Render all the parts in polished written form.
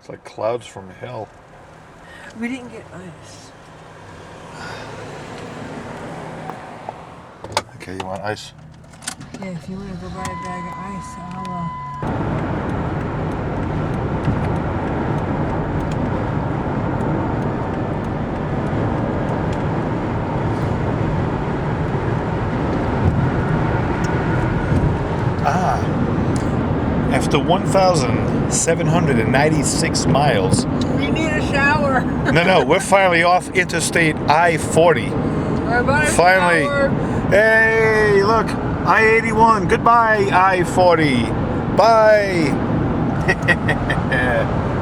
It's like clouds from hell. We didn't get ice. Okay, you want ice? Yeah, if you want to go buy a bag of ice, I'll After 1,796 miles. We need a shower. No, we're finally off Interstate I-40. We're about to Finally. shower. Hey, look, I-81. Goodbye, I-40. Bye.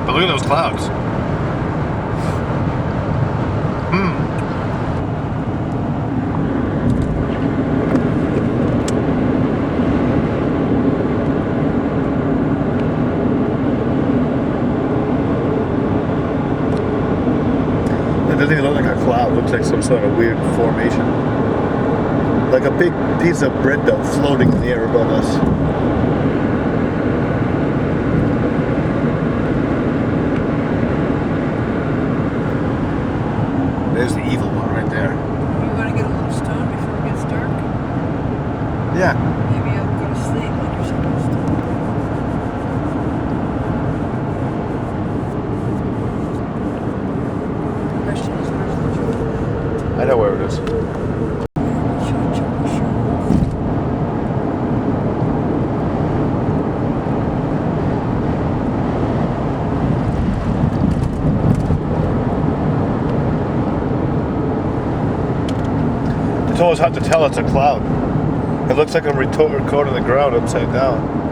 But look at those clouds. It doesn't even look like a cloud. It looks like some sort of weird formation. Like a big piece of bread dough floating in the air above us. There's the evil one right there. You want to get a little stoned before it gets dark? Yeah. Maybe I'll go to sleep like you're supposed to. The question is, where's the joke? I know where it is. It's always hard to tell it's a cloud. It looks like I'm recording the ground upside down.